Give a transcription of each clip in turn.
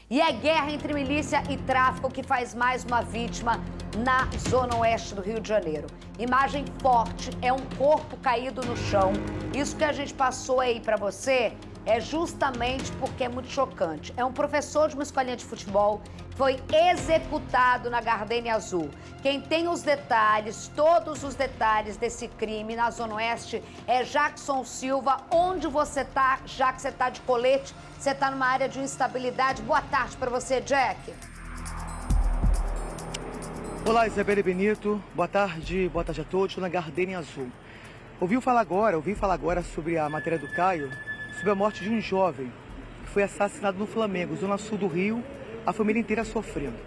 E é guerra entre milícia e tráfico que faz mais uma vítima na zona oeste do Rio de Janeiro. Imagem forte, é um corpo caído no chão. Isso que a gente passou aí pra você é justamente porque é muito chocante. É um professor de uma escolinha de futebol que foi executado na Gardênia Azul. Quem tem os detalhes, todos os detalhes desse crime na Zona Oeste é Jackson Silva. Onde você tá, já que você tá de colete, você tá numa área de instabilidade. Boa tarde para você, Jack. Olá, Isabelle Benito. Boa tarde a todos. Estou na Gardênia Azul. Ouvi falar agora sobre a matéria do Caio, sobre a morte de um jovem que foi assassinado no Flamengo, zona sul do Rio, a família inteira sofrendo.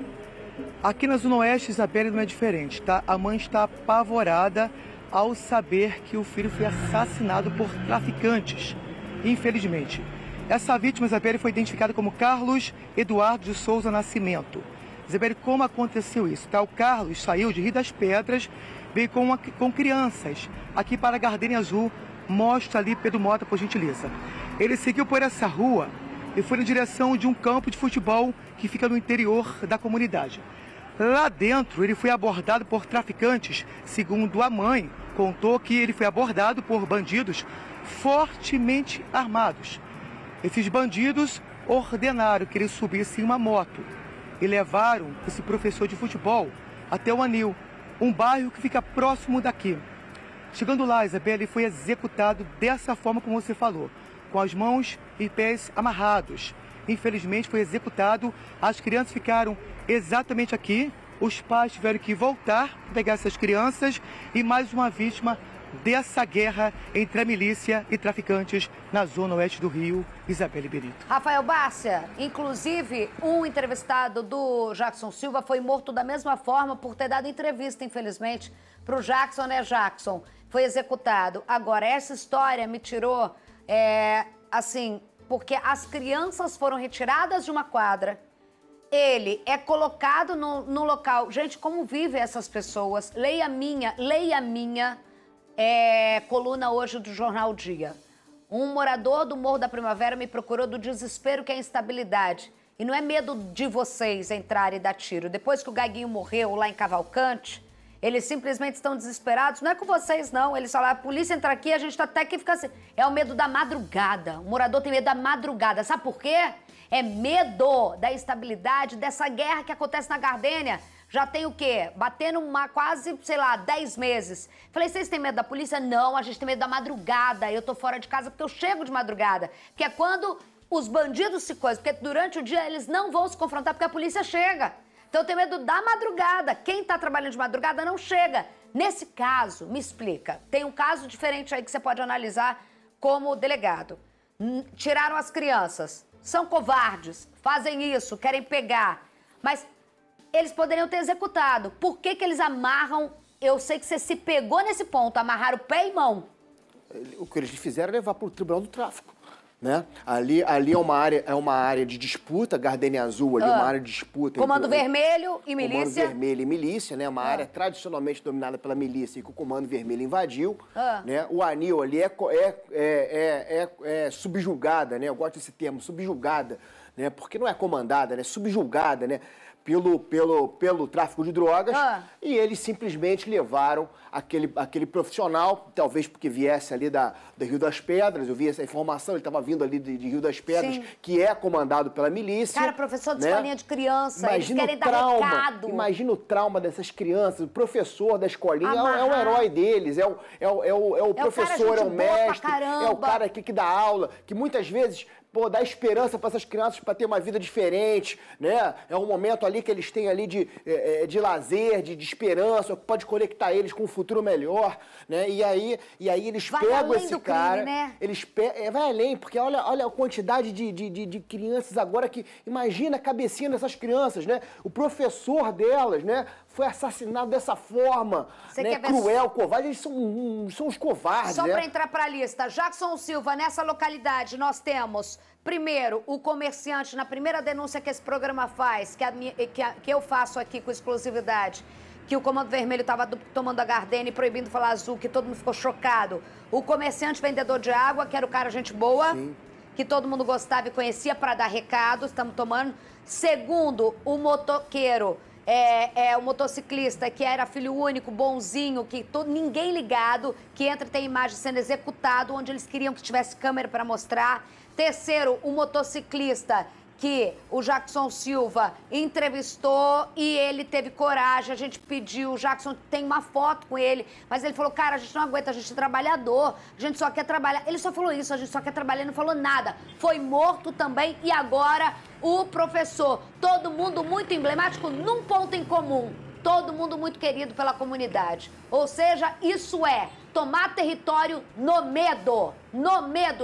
Aqui na Zona Oeste, Isabelle, não é diferente, tá? A mãe está apavorada ao saber que o filho foi assassinado por traficantes, infelizmente. Essa vítima, Isabelle, foi identificada como Carlos Eduardo de Souza Nascimento. Isabelle, como aconteceu isso? Tá? O Carlos saiu de Rio das Pedras, veio com crianças aqui para a Gardênia Azul. Mostra ali, Pedro Mota, por gentileza. Ele seguiu por essa rua e foi na direção de um campo de futebol que fica no interior da comunidade. Lá dentro, ele foi abordado por traficantes. Segundo a mãe, contou que ele foi abordado por bandidos fortemente armados. Esses bandidos ordenaram que ele subisse em uma moto e levaram esse professor de futebol até o Anil, um bairro que fica próximo daqui. Chegando lá, Isabelle, foi executado dessa forma como você falou, com as mãos e pés amarrados. Infelizmente foi executado, as crianças ficaram exatamente aqui, os pais tiveram que voltar para pegar essas crianças e mais uma vítima dessa guerra entre a milícia e traficantes na zona oeste do Rio, Isabelle Benito. Rafael Bárcia, inclusive um entrevistado do Jackson Silva foi morto da mesma forma por ter dado entrevista, infelizmente, para o Jackson, né, Jackson? Foi executado. Agora, essa história me tirou, assim, porque as crianças foram retiradas de uma quadra, ele é colocado no local. Gente, como vivem essas pessoas? Leia minha coluna hoje do Jornal Dia. Um morador do Morro da Primavera me procurou do desespero que é a instabilidade. E não é medo de vocês entrarem e dar tiro. Depois que o Gaguinho morreu lá em Cavalcante, eles simplesmente estão desesperados. Não é com vocês, não. Eles falaram, a polícia entra aqui, a gente tá até que fica assim. É o medo da madrugada. O morador tem medo da madrugada. Sabe por quê? É medo da instabilidade, dessa guerra que acontece na Gardênia. Já tem o quê? Batendo quase, sei lá, 10 meses. Falei, vocês têm medo da polícia? Não, a gente tem medo da madrugada. Eu tô fora de casa porque eu chego de madrugada. Porque é quando os bandidos se coisam. Porque durante o dia eles não vão se confrontar porque a polícia chega. Então eu tenho medo da madrugada. Quem tá trabalhando de madrugada não chega. Nesse caso, me explica. Tem um caso diferente aí que você pode analisar como delegado. Tiraram as crianças. São covardes. Fazem isso, querem pegar. Mas eles poderiam ter executado. Por que que eles amarram? Eu sei que você se pegou nesse ponto, amarraram pé e mão. O que eles fizeram é levar para o Tribunal do Tráfico, né? Ali é uma área de disputa, Gardênia Azul ali é uma área de disputa. Comando Vermelho e milícia. Comando Vermelho e milícia, né? Uma área tradicionalmente dominada pela milícia e que o Comando Vermelho invadiu, né? O Anil ali é subjugada, né? Eu gosto desse termo, subjugada, né? Porque não é comandada, né? Subjugada, né? Pelo tráfico de drogas, e eles simplesmente levaram aquele profissional, talvez porque viesse ali do Rio das Pedras, eu vi essa informação, ele estava vindo ali de Rio das Pedras, sim, que é comandado pela milícia. Cara, professor de escolinha de criança, imagina, eles querem dar recado. Imagina o trauma dessas crianças, o professor da escolinha é o herói deles, é o professor, é o mestre, é o cara aqui que dá aula, que muitas vezes dá esperança para essas crianças para ter uma vida diferente, né? É um momento ali que eles têm ali de lazer, de esperança, que pode conectar eles com um futuro melhor, né? E aí eles pegam esse cara, né? Vai além, porque olha a quantidade de crianças agora que, imagina a cabecinha dessas crianças, né? O professor delas, né? Foi assassinado dessa forma, né? Cruel, covarde, eles são os covardes. Só para entrar para a lista, Jackson Silva, nessa localidade nós temos, primeiro, o comerciante, na primeira denúncia que esse programa faz, que eu faço aqui com exclusividade, que o Comando Vermelho estava tomando a Gardênia e proibindo falar azul, que todo mundo ficou chocado. O comerciante vendedor de água, que era o cara gente boa, sim, que todo mundo gostava e conhecia para dar recados, estamos tomando. Segundo, o motoqueiro, o motociclista que era filho único, bonzinho, que ninguém ligado, que entra e tem imagem sendo executado, onde eles queriam que tivesse câmera para mostrar. Terceiro, o motociclista que o Jackson Silva entrevistou e ele teve coragem, a gente pediu, o Jackson tem uma foto com ele, mas ele falou, cara, a gente não aguenta, a gente é trabalhador, a gente só quer trabalhar. Ele só falou isso, a gente só quer trabalhar, ele não falou nada. Foi morto também e agora o professor. Todo mundo muito emblemático num ponto em comum. Todo mundo muito querido pela comunidade. Ou seja, isso é tomar território no medo,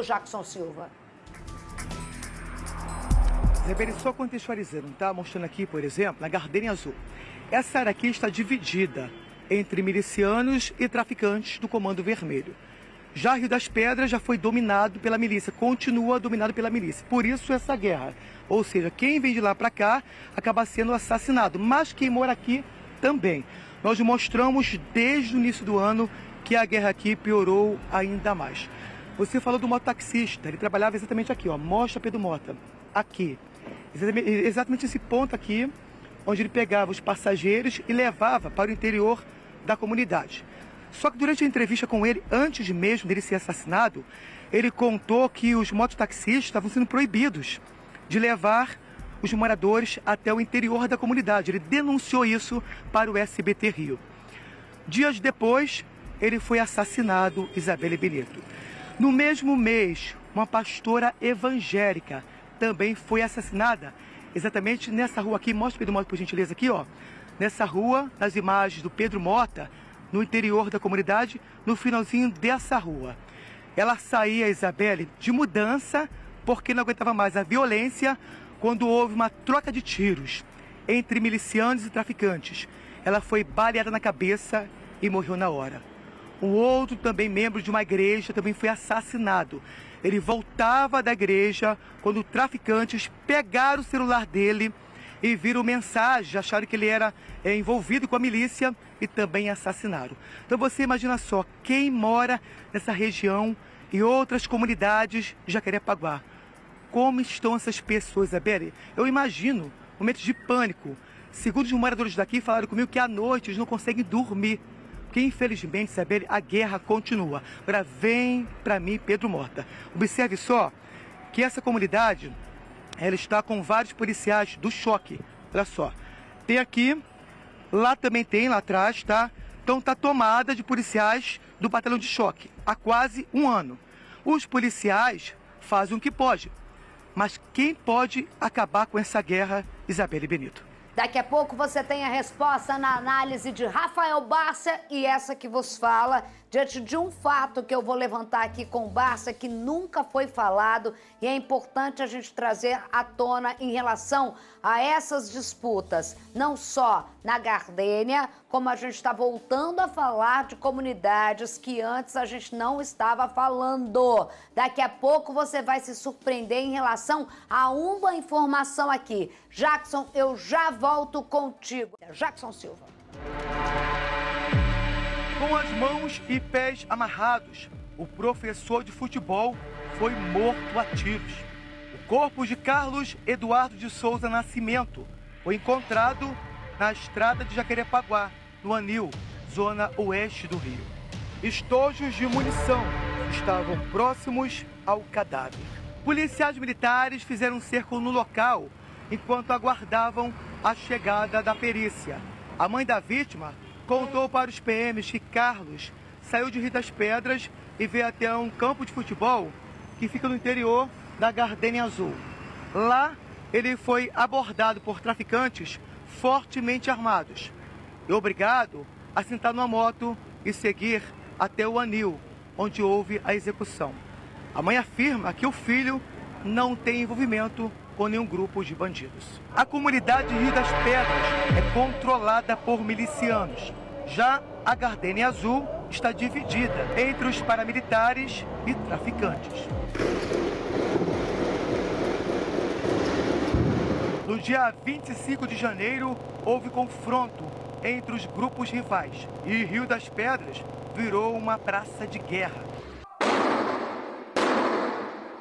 Jackson Silva. Isabelle, só contextualizando, tá? Mostrando aqui, por exemplo, na Gardenia Azul. Essa área aqui está dividida entre milicianos e traficantes do Comando Vermelho. Já Rio das Pedras já foi dominado pela milícia, continua dominado pela milícia. Por isso essa guerra. Ou seja, quem vem de lá para cá acaba sendo assassinado, mas quem mora aqui também. Nós mostramos desde o início do ano que a guerra aqui piorou ainda mais. Você falou do mototaxista, ele trabalhava exatamente aqui, ó. Mostra Pedro Mota, aqui. Exatamente esse ponto aqui, onde ele pegava os passageiros e levava para o interior da comunidade. Só que durante a entrevista com ele, antes mesmo dele ser assassinado, ele contou que os mototaxistas estavam sendo proibidos de levar os moradores até o interior da comunidade. Ele denunciou isso para o SBT Rio. Dias depois, ele foi assassinado, Isabelle Benito. No mesmo mês, uma pastora evangélica também foi assassinada, exatamente nessa rua aqui. Mostra o Pedro Mota, por gentileza, aqui, ó. Nessa rua, nas imagens do Pedro Mota, no interior da comunidade, no finalzinho dessa rua. Ela saía, Isabelle, de mudança, porque não aguentava mais a violência, quando houve uma troca de tiros entre milicianos e traficantes. Ela foi baleada na cabeça e morreu na hora. Um outro também membro de uma igreja também foi assassinado. Ele voltava da igreja quando traficantes pegaram o celular dele e viram mensagem, acharam que ele era envolvido com a milícia e também assassinaram. Então você imagina só, quem mora nessa região e outras comunidades de Jacarepaguá. Como estão essas pessoas, Isabelle? Eu imagino momentos de pânico. Segundo os moradores daqui falaram comigo que à noite eles não conseguem dormir. Porque, infelizmente, Isabelle, a guerra continua. Agora vem para mim, Pedro Mota. Observe só que essa comunidade, ela está com vários policiais do choque. Olha só. Tem aqui, lá também tem, lá atrás, tá? Então tá tomada de policiais do batalhão de choque há quase um ano. Os policiais fazem o que pode. Mas quem pode acabar com essa guerra, Isabelle Benito? Daqui a pouco você tem a resposta na análise de Rafael Barça e essa que vos fala diante de um fato que eu vou levantar aqui com o Barça que nunca foi falado e é importante a gente trazer à tona em relação a essas disputas, não só na Gardênia, como a gente está voltando a falar de comunidades que antes a gente não estava falando. Daqui a pouco você vai se surpreender em relação a uma informação aqui. Jackson, eu já volto contigo. Jackson Silva. Com as mãos e pés amarrados, o professor de futebol foi morto a tiros. O corpo de Carlos Eduardo de Souza Nascimento foi encontrado na estrada de Jacarepaguá, no Anil, zona oeste do Rio. Estojos de munição estavam próximos ao cadáver. Policiais militares fizeram um cerco no local enquanto aguardavam a chegada da perícia. A mãe da vítima contou para os PMs que Carlos saiu de Rio das Pedras e veio até um campo de futebol que fica no interior da Gardenia Azul. Lá, ele foi abordado por traficantes fortemente armados e obrigado a sentar numa moto e seguir até o Anil, onde houve a execução. A mãe afirma que o filho não tem envolvimento com nenhum grupo de bandidos. A comunidade de Rio das Pedras é controlada por milicianos. Já a Gardenia Azul está dividida entre os paramilitares e traficantes. No dia 25 de janeiro, houve confronto entre os grupos rivais e Rio das Pedras virou uma praça de guerra.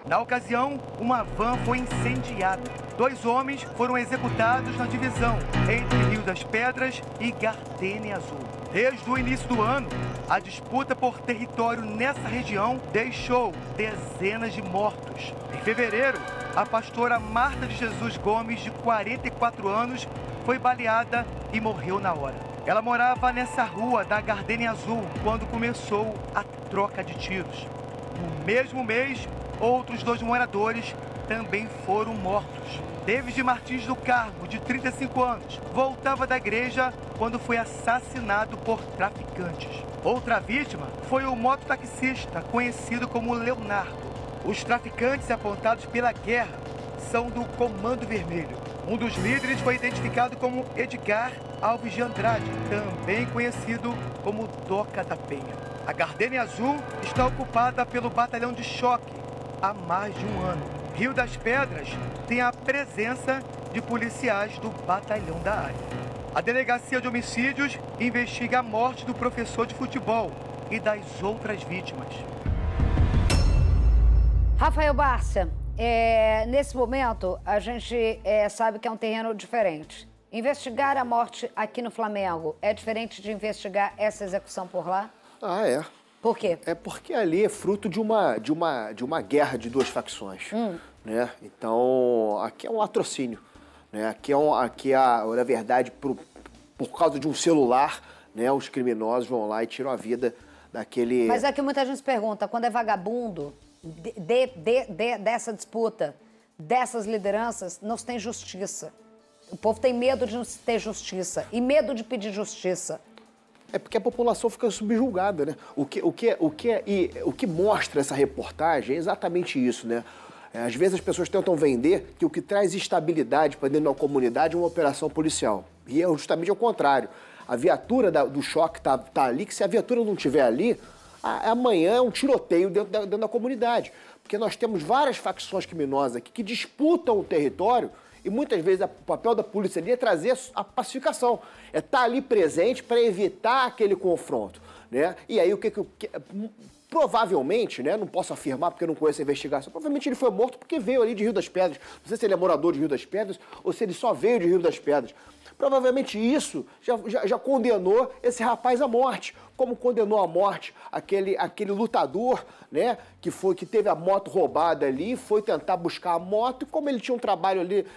Na ocasião, uma van foi incendiada. 2 homens foram executados na divisão entre Rio das Pedras e Gardênia Azul. Desde o início do ano, a disputa por território nessa região deixou dezenas de mortos. Em fevereiro, a pastora Marta de Jesus Gomes, de 44 anos, foi baleada e morreu na hora. Ela morava nessa rua da Gardênia Azul quando começou a troca de tiros. No mesmo mês, outros 2 moradores também foram mortos. David Martins do Carmo, de 35 anos, voltava da igreja quando foi assassinado por traficantes. Outra vítima foi o mototaxista, conhecido como Leonardo. Os traficantes apontados pela guerra são do Comando Vermelho. Um dos líderes foi identificado como Edgar Alves de Andrade, também conhecido como Doca da Penha. A Gardênia Azul está ocupada pelo Batalhão de Choque há mais de um ano. Rio das Pedras tem a presença de policiais do Batalhão da Área. A Delegacia de Homicídios investiga a morte do professor de futebol e das outras vítimas. Rafael Bárcia, nesse momento a gente sabe que é um terreno diferente. Investigar a morte aqui no Flamengo é diferente de investigar essa execução por lá? Ah, é. Por quê? É porque ali é fruto de uma guerra de 2 facções, né? Então, aqui é um latrocínio, né? Na verdade, por causa de um celular, né? Os criminosos vão lá e tiram a vida daquele... Mas é que muita gente se pergunta, quando é vagabundo dessa disputa, dessas lideranças, não se tem justiça. O povo tem medo de não se ter justiça e medo de pedir justiça. É porque a população fica subjugada, né? O que mostra essa reportagem é exatamente isso, né? Às vezes as pessoas tentam vender que o que traz estabilidade para dentro de uma comunidade é uma operação policial. E é justamente o contrário. A viatura do choque tá ali, que se a viatura não estiver ali, amanhã é um tiroteio dentro da comunidade. Porque nós temos várias facções criminosas aqui que disputam o território. E muitas vezes o papel da polícia ali é trazer a pacificação, é estar ali presente para evitar aquele confronto, né? E aí provavelmente, né, não posso afirmar porque eu não conheço a investigação, provavelmente ele foi morto porque veio ali de Rio das Pedras. Não sei se ele é morador de Rio das Pedras ou se ele só veio de Rio das Pedras. Provavelmente isso já condenou esse rapaz à morte, como condenou à morte aquele lutador, né, que teve a moto roubada ali, foi tentar buscar a moto, e como ele tinha um trabalho ali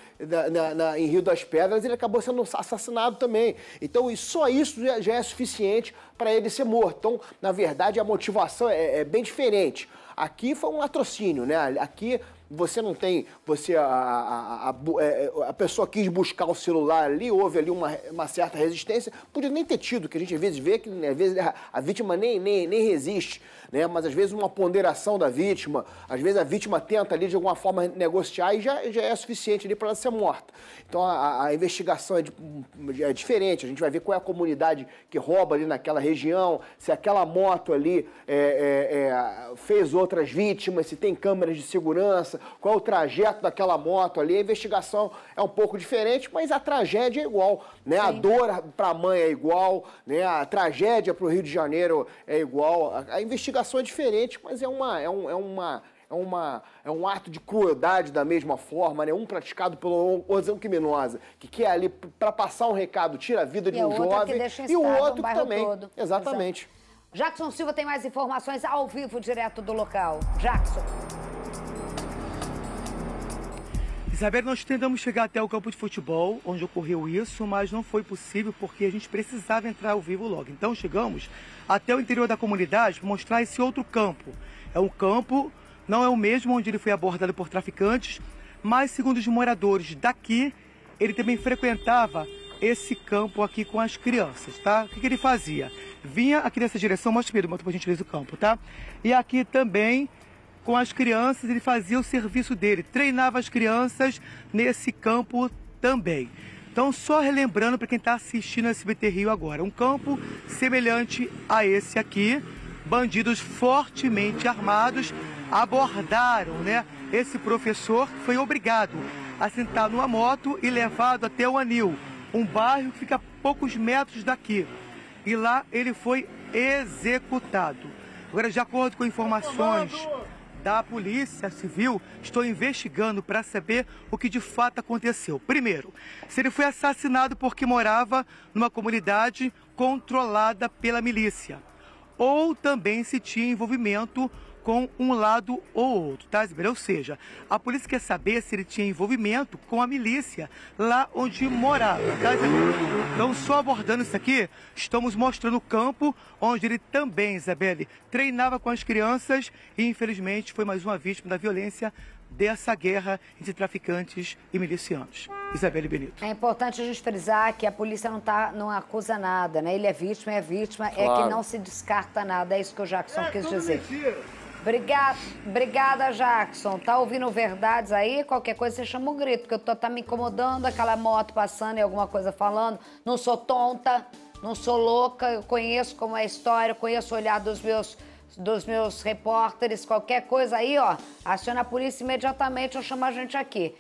em Rio das Pedras, ele acabou sendo assassinado também. Então, só isso já é suficiente para ele ser morto. Então, na verdade, a motivação é bem diferente. Aqui foi um latrocínio, né? Aqui você não tem... A pessoa quis buscar o celular ali, houve ali uma certa resistência, podia nem ter tido, que a gente às vezes vê que às vezes a vítima nem resiste, né? Mas às vezes uma ponderação da vítima, às vezes a vítima tenta ali de alguma forma negociar e já é suficiente ali para ela ser morta. Então a investigação é diferente, a gente vai ver qual é a comunidade que rouba ali naquela região, se aquela moto ali fez outras vítimas, se tem câmeras de segurança, qual é o trajeto daquela moto ali. A investigação é um pouco diferente, mas a tragédia é igual, né? Sim. A dor para a mãe é igual, né? A tragédia para o Rio de Janeiro é igual. A investigação é diferente, mas é um ato de crueldade da mesma forma, né? Um praticado pela organização criminosa, que quer ali para passar um recado, tira a vida de um jovem, e o outro também. Todo. Exatamente. Exato. Jackson Silva tem mais informações ao vivo, direto do local. Jackson. Isabel, nós tentamos chegar até o campo de futebol, onde ocorreu isso, mas não foi possível porque a gente precisava entrar ao vivo logo. Então chegamos até o interior da comunidade para mostrar esse outro campo. É um campo, não é o mesmo onde ele foi abordado por traficantes, mas segundo os moradores daqui, ele também frequentava esse campo aqui com as crianças, tá? O que ele fazia? Vinha aqui nessa direção, mostra pra gentileza o campo, tá? E aqui também, com as crianças, ele fazia o serviço dele, treinava as crianças nesse campo também. Então, só relembrando para quem está assistindo a SBT Rio agora, um campo semelhante a esse aqui, bandidos fortemente armados abordaram, né, esse professor que foi obrigado a sentar numa moto e levado até o Anil, um bairro que fica a poucos metros daqui. E lá ele foi executado. Agora, de acordo com informações da Polícia Civil estão investigando para saber o que de fato aconteceu. Primeiro, se ele foi assassinado porque morava numa comunidade controlada pela milícia, ou também se tinha envolvimento com um lado ou outro, tá, Isabelle? Ou seja, a polícia quer saber se ele tinha envolvimento com a milícia lá onde morava, tá, Isabelle? Então, só abordando isso aqui, estamos mostrando o campo onde ele também, Isabelle, treinava com as crianças e, infelizmente, foi mais uma vítima da violência dessa guerra entre traficantes e milicianos. Isabelle Benito. É importante a gente frisar que a polícia não acusa nada, né? Ele é vítima, claro. É que não se descarta nada, é isso que o Jackson quis dizer. Obrigada, Jackson. Tá ouvindo verdades aí? Qualquer coisa você chama o grito, porque tá me incomodando, aquela moto passando e alguma coisa falando. Não sou tonta, não sou louca, eu conheço como é a história, eu conheço o olhar dos meus repórteres, qualquer coisa aí, ó, aciona a polícia imediatamente ou chama a gente aqui.